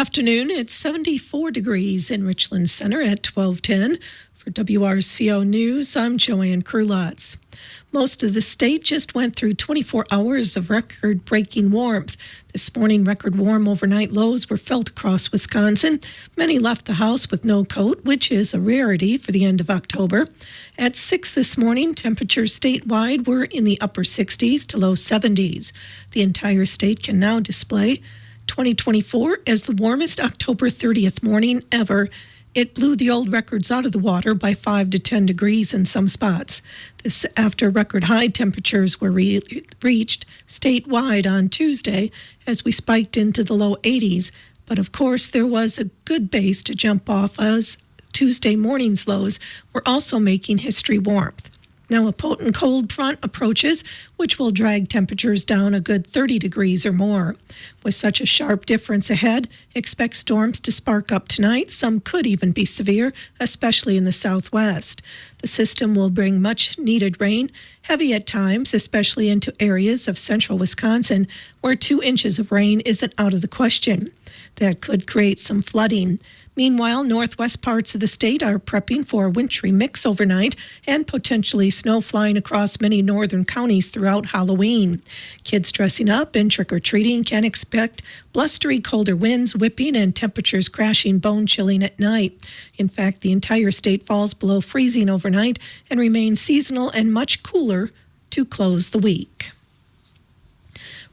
Afternoon, it's 74 degrees in Richland Center at 12:10. For WRCO News, I'm Joanne Krulotz. Most of the state just went through 24 hours of record-breaking warmth. This morning, record warm overnight lows were felt across Wisconsin. Many left the house with no coat, which is a rarity for the end of October. At 6 this morning, temperatures statewide were in the upper 60s to low 70s. The entire state can now display 2024 as the warmest October 30th morning ever. It blew the old records out of the water by 5 to 10 degrees in some spots. This after record high temperatures were reached statewide on Tuesday as we spiked into the low 80s. But of course, there was a good base to jump off as Tuesday morning's lows were also making history warmth. Now a potent cold front approaches, which will drag temperatures down a good 30 degrees or more. With such a sharp difference ahead, expect storms to spark up tonight. Some could even be severe, especially in the southwest. The system will bring much needed rain, heavy at times, especially into areas of central Wisconsin, where 2 inches of rain isn't out of the question. That could create some flooding. Meanwhile, northwest parts of the state are prepping for a wintry mix overnight and potentially snow flying across many northern counties throughout Halloween. Kids dressing up and trick-or-treating can expect blustery colder winds, whipping, and temperatures crashing bone-chilling at night. In fact, the entire state falls below freezing overnight and remains seasonal and much cooler to close the week.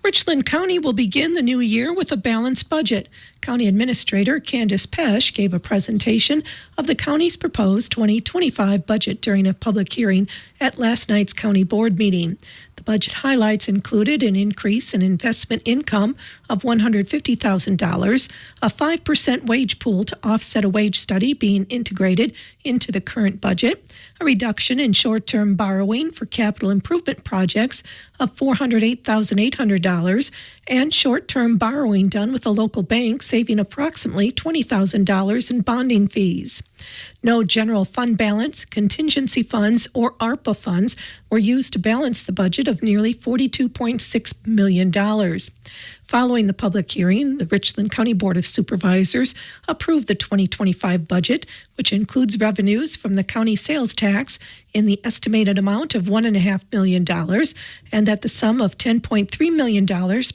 Richland County will begin the new year with a balanced budget. County Administrator Candace Pesch gave a presentation of the county's proposed 2025 budget during a public hearing at last night's county board meeting. The budget highlights included an increase in investment income of $150,000, a 5% wage pool to offset a wage study being integrated into the current budget, a reduction in short-term borrowing for capital improvement projects of $408,800, and short-term borrowing done with a local bank saving approximately $20,000 in bonding fees. No general fund balance, contingency funds, or ARPA funds were used to balance the budget of nearly $42.6 million. Following the public hearing, the Richland County Board of Supervisors approved the 2025 budget, which includes revenues from the county sales tax in the estimated amount of $1.5 million, and that the sum of $10.3 million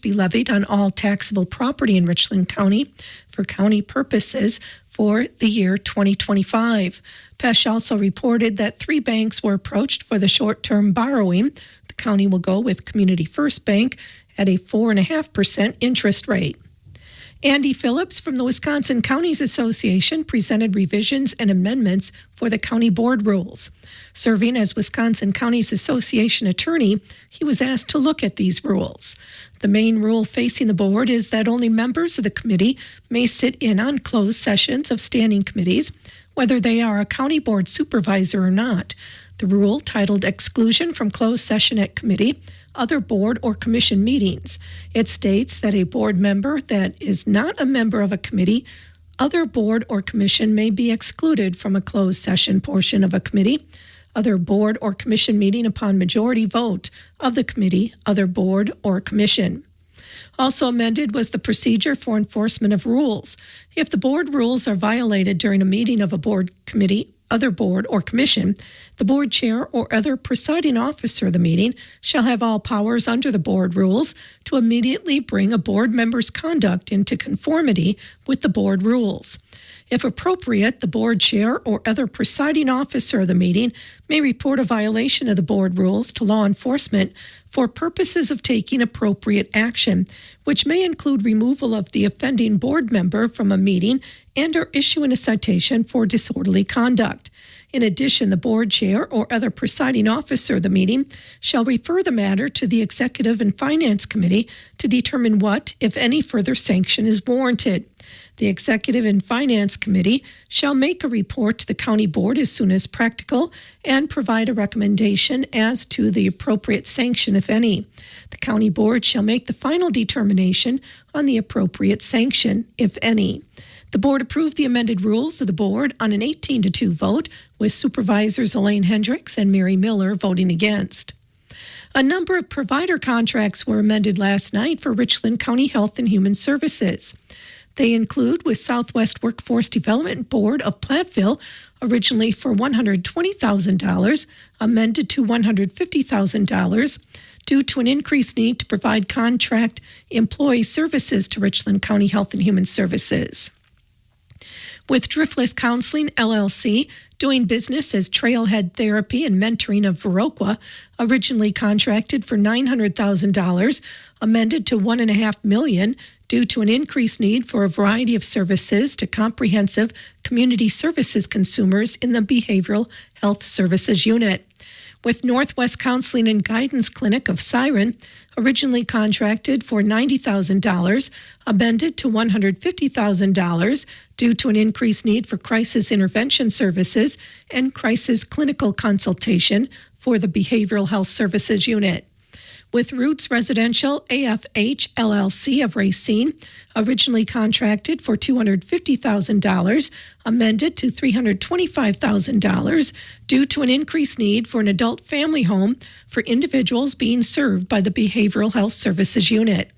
be levied on all taxable property in Richland County for county purposes for the year 2025. Pesch also reported that 3 banks were approached for the short-term borrowing. The county will go with Community First Bank at a 4.5% interest rate. Andy Phillips from the Wisconsin Counties Association presented revisions and amendments for the county board rules. Serving as Wisconsin Counties Association attorney, he was asked to look at these rules. The main rule facing the board is that only members of the committee may sit in on closed sessions of standing committees, whether they are a county board supervisor or not. The rule, titled Exclusion from Closed Session at Committee, Other Board or Commission Meetings. It states that a board member that is not a member of a committee, other board or commission may be excluded from a closed session portion of a committee, other board or commission meeting upon majority vote of the committee, other board or commission. Also amended was the procedure for enforcement of rules. If the board rules are violated during a meeting of a board, committee, other board or commission, the board chair or other presiding officer of the meeting shall have all powers under the board rules to immediately bring a board member's conduct into conformity with the board rules. If appropriate, the board chair or other presiding officer of the meeting may report a violation of the board rules to law enforcement for purposes of taking appropriate action, which may include removal of the offending board member from a meeting and or issuing a citation for disorderly conduct. In addition, the board chair or other presiding officer of the meeting shall refer the matter to the Executive and Finance Committee to determine what, if any, further sanction is warranted. The Executive and Finance Committee shall make a report to the County Board as soon as practical and provide a recommendation as to the appropriate sanction, if any. The County Board shall make the final determination on the appropriate sanction, if any. The board approved the amended rules of the board on an 18-2 vote, with Supervisors Elaine Hendricks and Mary Miller voting against. A number of provider contracts were amended last night for Richland County Health and Human Services. They include with Southwest Workforce Development Board of Platteville, originally for $120,000, amended to $150,000 due to an increased need to provide contract employee services to Richland County Health and Human Services. With Driftless Counseling, LLC, doing business as Trailhead Therapy and Mentoring of WRCO, originally contracted for $900,000, amended to $1.5 million due to an increased need for a variety of services to comprehensive community services consumers in the Behavioral Health Services Unit. With Northwest Counseling and Guidance Clinic of Siren, originally contracted for $90,000, amended to $150,000 due to an increased need for crisis intervention services and crisis clinical consultation for the Behavioral Health Services Unit. With Roots Residential AFH LLC of Racine, originally contracted for $250,000, amended to $325,000 due to an increased need for an adult family home for individuals being served by the Behavioral Health Services Unit.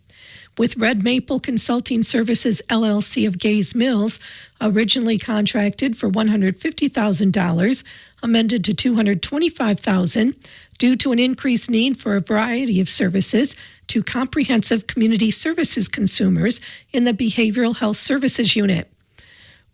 With Red Maple Consulting Services LLC of Gays Mills, originally contracted for $150,000, amended to $225,000 due to an increased need for a variety of services to comprehensive community services consumers in the Behavioral Health Services Unit.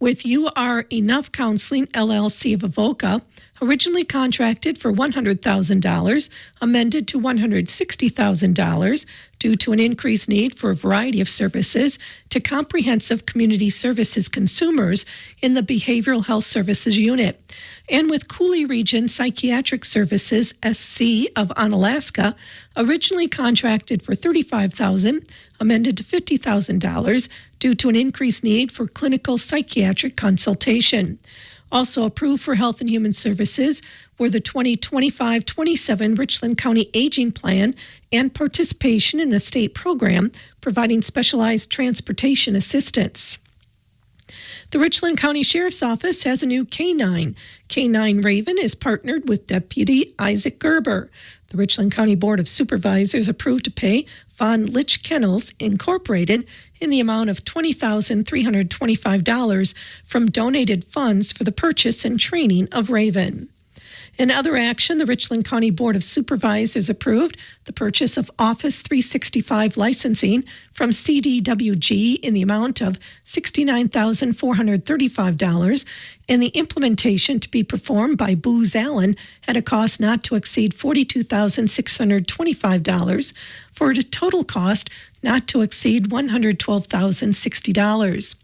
With You Are Enough Counseling LLC of Avoca, originally contracted for $100,000, amended to $160,000 due to an increased need for a variety of services to comprehensive community services consumers in the Behavioral Health Services Unit. And with Cooley Region Psychiatric Services SC of Onalaska, originally contracted for $35,000, amended to $50,000 due to an increased need for clinical psychiatric consultation. Also approved for Health and Human Services were the 2025-27 Richland County Aging Plan and participation in a state program providing specialized transportation assistance. The Richland County Sheriff's Office has a new K-9. K-9 Raven is partnered with Deputy Isaac Gerber. The Richland County Board of Supervisors approved to pay Von Litch Kennels Incorporated in the amount of $20,325 from donated funds for the purchase and training of Raven. In other action, the Richland County Board of Supervisors approved the purchase of Office 365 licensing from CDWG in the amount of $69,435 and the implementation to be performed by Booz Allen at a cost not to exceed $42,625 for a total cost not to exceed $112,060.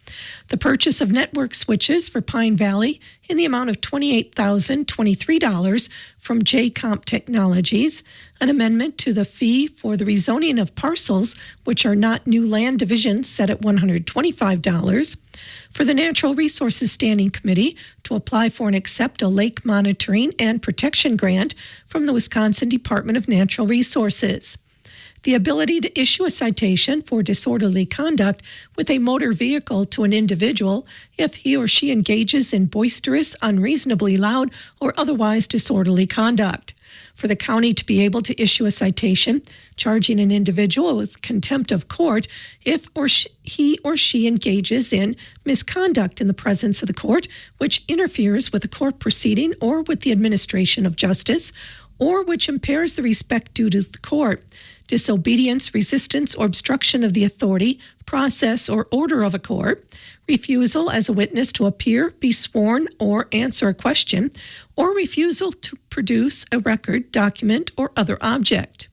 The purchase of network switches for Pine Valley in the amount of $28,023 from JComp Technologies, an amendment to the fee for the rezoning of parcels which are not new land divisions set at $125, for the Natural Resources Standing Committee to apply for and accept a lake monitoring and protection grant from the Wisconsin Department of Natural Resources. The ability to issue a citation for disorderly conduct with a motor vehicle to an individual if he or she engages in boisterous, unreasonably loud, or otherwise disorderly conduct. For the county to be able to issue a citation charging an individual with contempt of court if he or she engages in misconduct in the presence of the court, which interferes with the court proceeding or with the administration of justice, or which impairs the respect due to the court. Disobedience, resistance, or obstruction of the authority, process, or order of a court, refusal as a witness to appear, be sworn, or answer a question, or refusal to produce a record, document, or other object.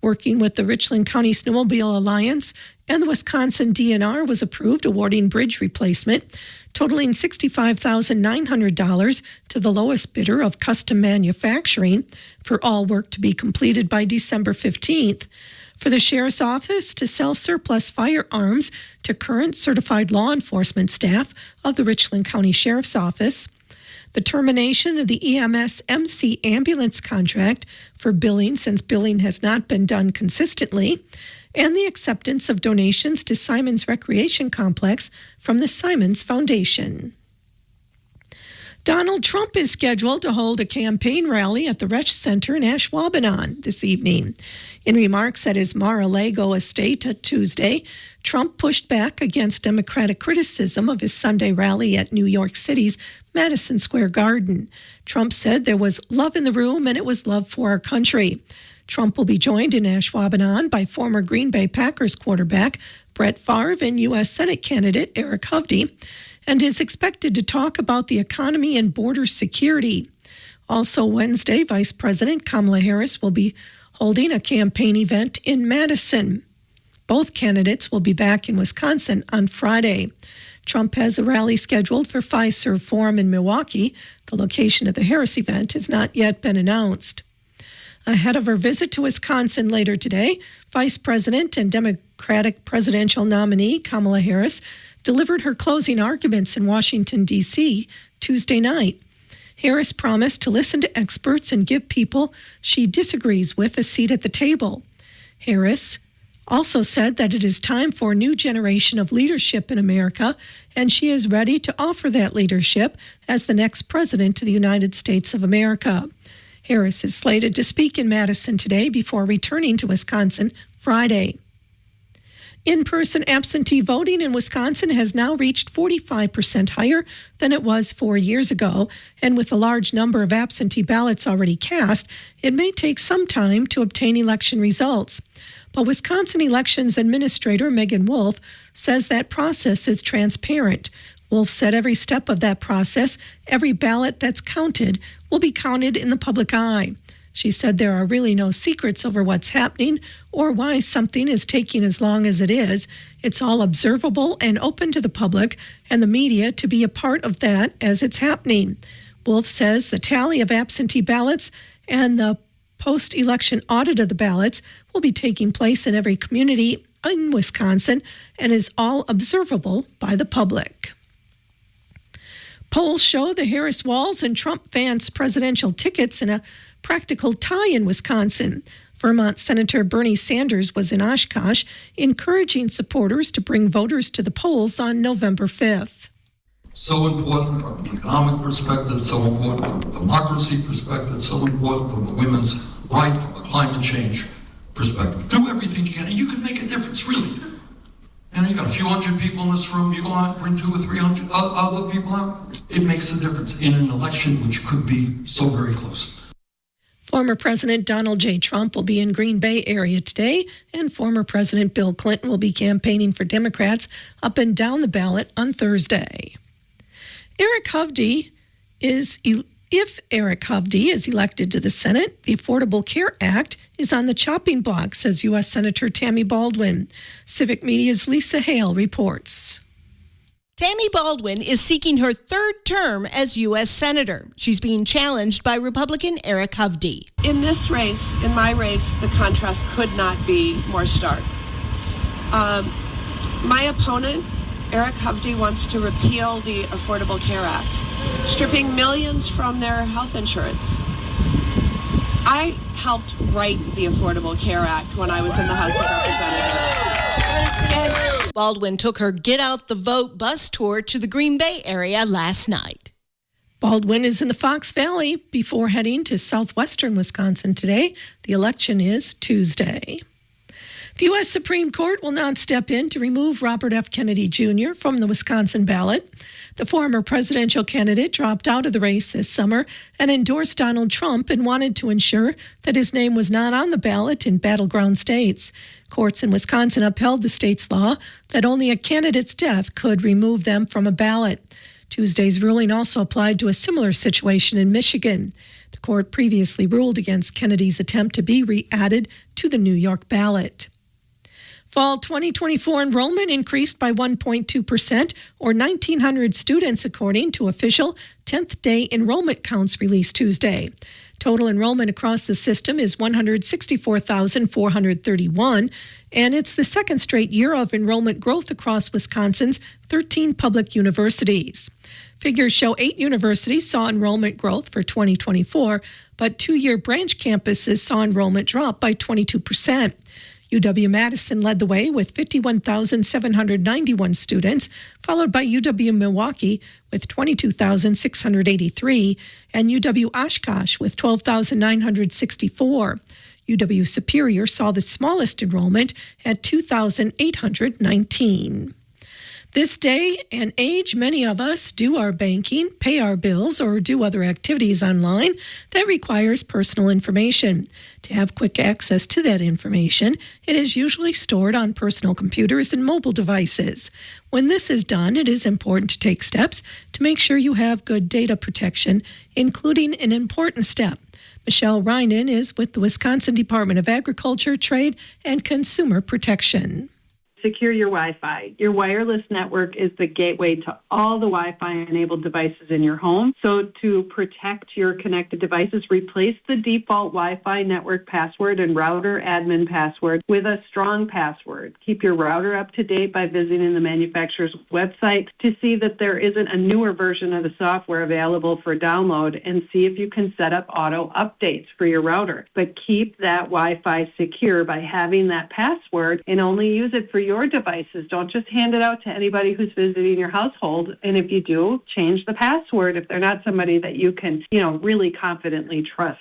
Working with the Richland County Snowmobile Alliance and the Wisconsin DNR was approved awarding bridge replacement totaling $65,900 to the lowest bidder of custom manufacturing for all work to be completed by December 15th. For the Sheriff's Office to sell surplus firearms to current certified law enforcement staff of the Richland County Sheriff's Office. The termination of the EMS MC ambulance contract for billing since billing has not been done consistently, and the acceptance of donations to Simons Recreation Complex from the Simons Foundation. Donald Trump is scheduled to hold a campaign rally at the Resch Center in Ashwaubenon this evening. In remarks at his Mar-a-Lago estate Tuesday, Trump pushed back against Democratic criticism of his Sunday rally at New York City's Madison Square Garden. Trump said there was love in the room and it was love for our country. Trump will be joined in Ashwaubenon by former Green Bay Packers quarterback Brett Favre and U.S. Senate candidate Eric Hovde, and is expected to talk about the economy and border security. Also Wednesday, Vice President Kamala Harris will be holding a campaign event in Madison. Both candidates will be back in Wisconsin on Friday. Trump has a rally scheduled for Fiserv Forum in Milwaukee. The location of the Harris event has not yet been announced. Ahead of her visit to Wisconsin later today, Vice President and Democratic presidential nominee Kamala Harris delivered her closing arguments in Washington, D.C. Tuesday night. Harris promised to listen to experts and give people she disagrees with a seat at the table. Harris also said that it is time for a new generation of leadership in America, and she is ready to offer that leadership as the next president of the United States of America. Harris is slated to speak in Madison today before returning to Wisconsin Friday. In-person absentee voting in Wisconsin has now reached 45% higher than it was 4 years ago, and with a large number of absentee ballots already cast, it may take some time to obtain election results. But Wisconsin Elections Administrator Megan Wolf says that process is transparent. Wolf said every step of that process, every ballot that's counted, will be counted in the public eye. She said there are really no secrets over what's happening or why something is taking as long as it is. It's all observable and open to the public and the media to be a part of that as it's happening. Wolf says the tally of absentee ballots and the post-election audit of the ballots will be taking place in every community in Wisconsin and is all observable by the public. Polls show the Harris Walz and Trump Vance presidential tickets in a practical tie in Wisconsin. Vermont Senator Bernie Sanders was in Oshkosh, encouraging supporters to bring voters to the polls on November 5th. So important from an economic perspective, so important from a democracy perspective, so important from a women's right, from a climate change perspective. Do everything you can, and you can make a difference, really. And you got a few hundred people in this room, you go out and bring 200 or 300 other people out, it makes a difference in an election which could be so very close. Former President Donald J. Trump will be in Green Bay area today, and former President Bill Clinton will be campaigning for Democrats up and down the ballot on Thursday. If Eric Hovde is elected to the Senate, the Affordable Care Act is on the chopping block, says U.S. Senator Tammy Baldwin. Civic Media's Lisa Hale reports. Tammy Baldwin is seeking her third term as U.S. Senator. She's being challenged by Republican Eric Hovde. In this race, in my race, the contrast could not be more stark. My opponent, Eric Hovde, wants to repeal the Affordable Care Act, stripping millions from their health insurance. I helped write the Affordable Care Act when I was in the House of Representatives. Baldwin took her Get Out the Vote bus tour to the Green Bay area last night. Baldwin is in the Fox Valley before heading to southwestern Wisconsin today. The election is Tuesday. The U.S. Supreme Court will not step in to remove Robert F. Kennedy Jr. from the Wisconsin ballot. The former presidential candidate dropped out of the race this summer and endorsed Donald Trump and wanted to ensure that his name was not on the ballot in battleground states. Courts in Wisconsin upheld the state's law that only a candidate's death could remove them from a ballot. Tuesday's ruling also applied to a similar situation in Michigan. The court previously ruled against Kennedy's attempt to be re-added to the New York ballot. Fall 2024 enrollment increased by 1.2%, or 1,900 students, according to official 10th day enrollment counts released Tuesday. Total enrollment across the system is 164,431, and it's the second straight year of enrollment growth across Wisconsin's 13 public universities. Figures show 8 universities saw enrollment growth for 2024, but 2-year branch campuses saw enrollment drop by 22%. UW-Madison led the way with 51,791 students, followed by UW-Milwaukee with 22,683, and UW-Oshkosh with 12,964. UW-Superior saw the smallest enrollment at 2,819. This day and age, many of us do our banking, pay our bills, or do other activities online that requires personal information. To have quick access to that information, it is usually stored on personal computers and mobile devices. When this is done, it is important to take steps to make sure you have good data protection, including an important step. Michelle Reinen is with the Wisconsin Department of Agriculture, Trade, and Consumer Protection. Secure your Wi-Fi. Your wireless network is the gateway to all the Wi-Fi enabled devices in your home. So to protect your connected devices, replace the default Wi-Fi network password and router admin password with a strong password. Keep your router up to date by visiting the manufacturer's website to see that there isn't a newer version of the software available for download, and see if you can set up auto updates for your router. But keep that Wi-Fi secure by having that password, and only use it for your devices. Don't just hand it out to anybody who's visiting your household. And if you do, change the password if they're not somebody that you can, really confidently trust.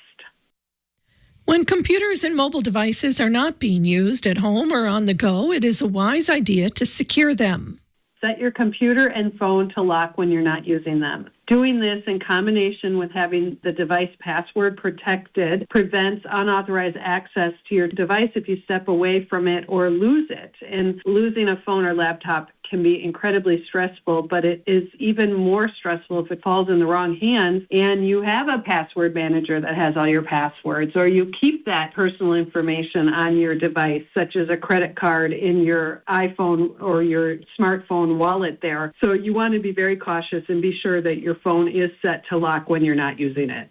When computers and mobile devices are not being used at home or on the go, it is a wise idea to secure them. Set your computer and phone to lock when you're not using them. Doing this in combination with having the device password protected prevents unauthorized access to your device if you step away from it or lose it. And losing a phone or laptop can be incredibly stressful, but it is even more stressful if it falls in the wrong hands and you have a password manager that has all your passwords, or you keep that personal information on your device, such as a credit card in your iPhone or your smartphone wallet there. So you want to be very cautious and be sure that your phone is set to lock when you're not using it.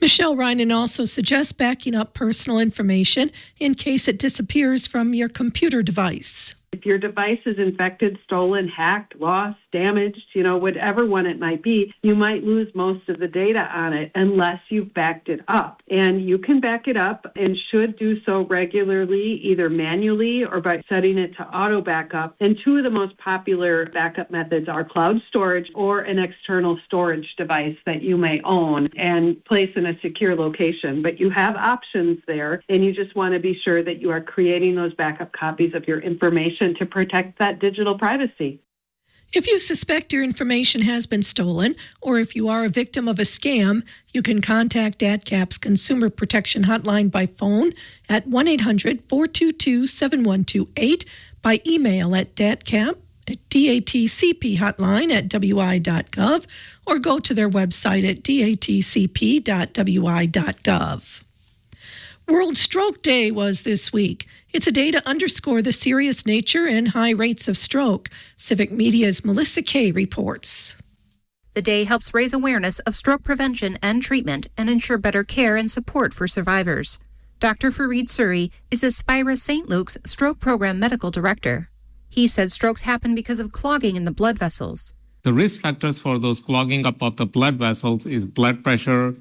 Michelle Reinen also suggests backing up personal information in case it disappears from your computer device. If your device is infected, stolen, hacked, lost, damaged, whatever one it might be, you might lose most of the data on it unless you've backed it up. And you can back it up and should do so regularly, either manually or by setting it to auto backup. And two of the most popular backup methods are cloud storage or an external storage device that you may own and place in a secure location. But you have options there, and you just want to be sure that you are creating those backup copies of your information to protect that digital privacy. If you suspect your information has been stolen, or if you are a victim of a scam, you can contact DATCAP's Consumer Protection Hotline by phone at 1-800-422-7128, by email at DATCAP at datcphotline@wi.gov, or go to their website at datcp.wi.gov. World Stroke Day was this week. It's a day to underscore the serious nature and high rates of stroke. Civic Media's Melissa Kay reports. The day helps raise awareness of stroke prevention and treatment and ensure better care and support for survivors. Dr. Fareed Suri is Aspira St. Luke's Stroke Program Medical Director. He said strokes happen because of clogging in the blood vessels. The risk factors for those clogging up of the blood vessels is blood pressure,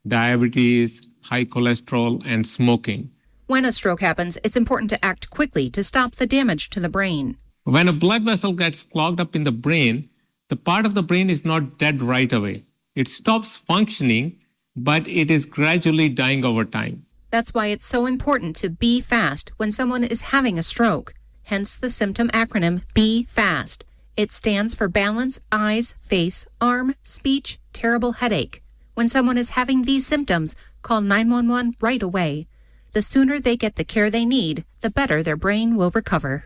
diabetes, high cholesterol, and smoking. When a stroke happens, it's important to act quickly to stop the damage to the brain. When a blood vessel gets clogged up in the brain, the part of the brain is not dead right away. It stops functioning, but it is gradually dying over time. That's why it's so important to be fast when someone is having a stroke. Hence the symptom acronym Be Fast. It stands for balance, eyes, face, arm, speech, terrible headache. When someone is having these symptoms, call 911 right away. The sooner they get the care they need, the better their brain will recover.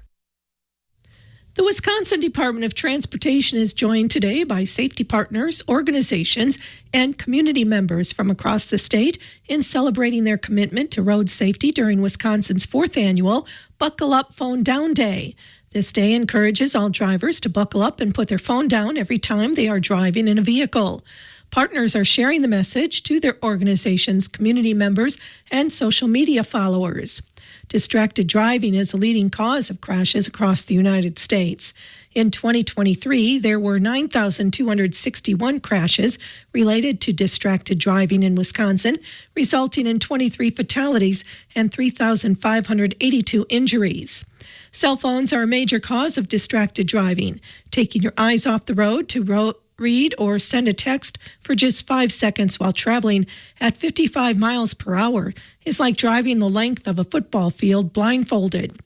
The Wisconsin Department of Transportation is joined today by safety partners, organizations, and community members from across the state in celebrating their commitment to road safety during Wisconsin's 4th annual Buckle Up Phone Down Day. This day encourages all drivers to buckle up and put their phone down every time they are driving in a vehicle. Partners are sharing the message to their organizations, community members, and social media followers. Distracted driving is a leading cause of crashes across the United States. In 2023, there were 9,261 crashes related to distracted driving in Wisconsin, resulting in 23 fatalities and 3,582 injuries. Cell phones are a major cause of distracted driving. Taking your eyes off the road to read or send a text for just 5 seconds while traveling at 55 miles per hour is like driving the length of a football field blindfolded.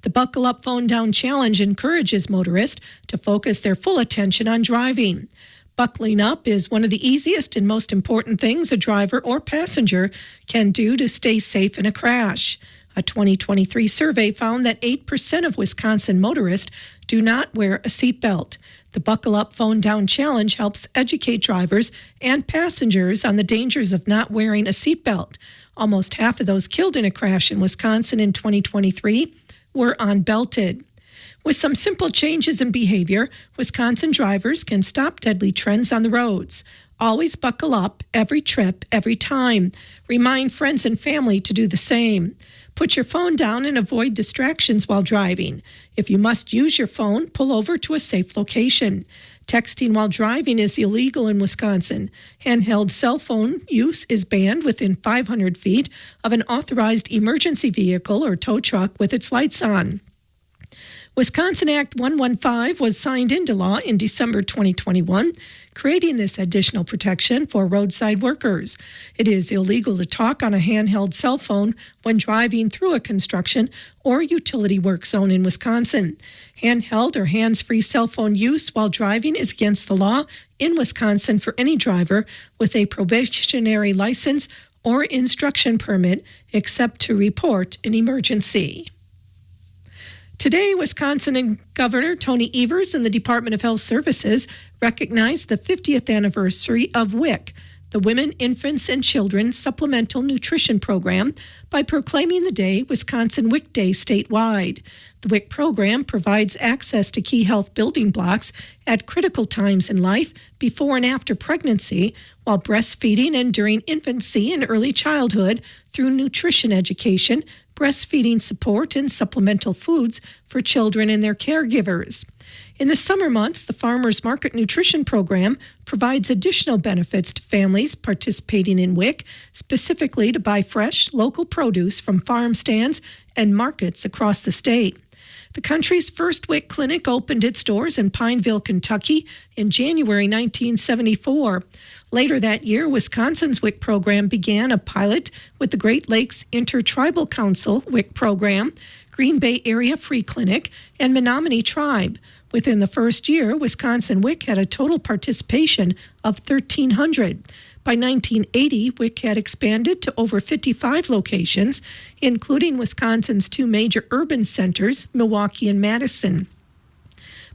The Buckle Up Phone Down Challenge encourages motorists to focus their full attention on driving. Buckling up is one of the easiest and most important things a driver or passenger can do to stay safe in a crash. A 2023 survey found that 8% of Wisconsin motorists do not wear a seatbelt. The Buckle Up Phone Down Challenge helps educate drivers and passengers on the dangers of not wearing a seatbelt. Almost half of those killed in a crash in Wisconsin in 2023 were unbelted. With some simple changes in behavior, Wisconsin drivers can stop deadly trends on the roads. Always buckle up every trip, every time. Remind friends and family to do the same. Put your phone down and avoid distractions while driving. If you must use your phone, pull over to a safe location. Texting while driving is illegal in Wisconsin. Handheld cell phone use is banned within 500 feet of an authorized emergency vehicle or tow truck with its lights on. Wisconsin Act 115 was signed into law in December 2021, creating this additional protection for roadside workers. It is illegal to talk on a handheld cell phone when driving through a construction or utility work zone in Wisconsin. Handheld or hands-free cell phone use while driving is against the law in Wisconsin for any driver with a probationary license or instruction permit, except to report an emergency. Today, Wisconsin Governor Tony Evers and the Department of Health Services recognized the 50th anniversary of WIC, the Women, Infants, and Children Supplemental Nutrition Program, by proclaiming the day Wisconsin WIC Day statewide. The WIC program provides access to key health building blocks at critical times in life before and after pregnancy, while breastfeeding and during infancy and early childhood through nutrition education, breastfeeding support, and supplemental foods for children and their caregivers. In the summer months, the Farmers Market Nutrition Program provides additional benefits to families participating in WIC, specifically to buy fresh, local produce from farm stands and markets across the state. The country's first WIC clinic opened its doors in Pineville, Kentucky in January 1974. Later that year, Wisconsin's WIC program began a pilot with the Great Lakes Intertribal Council WIC program, Green Bay Area Free Clinic, and Menominee Tribe. Within the first year, Wisconsin WIC had a total participation of 1,300. By 1980, WIC had expanded to over 55 locations, including Wisconsin's two major urban centers, Milwaukee and Madison.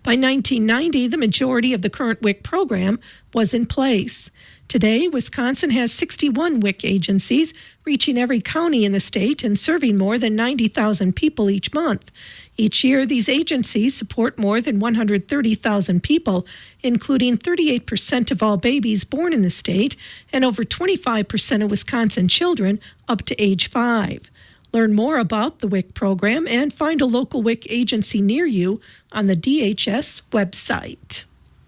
By 1990, the majority of the current WIC program was in place. Today, Wisconsin has 61 WIC agencies, reaching every county in the state and serving more than 90,000 people each month. Each year, these agencies support more than 130,000 people, including 38% of all babies born in the state and over 25% of Wisconsin children up to age 5. Learn more about the WIC program and find a local WIC agency near you on the DHS website.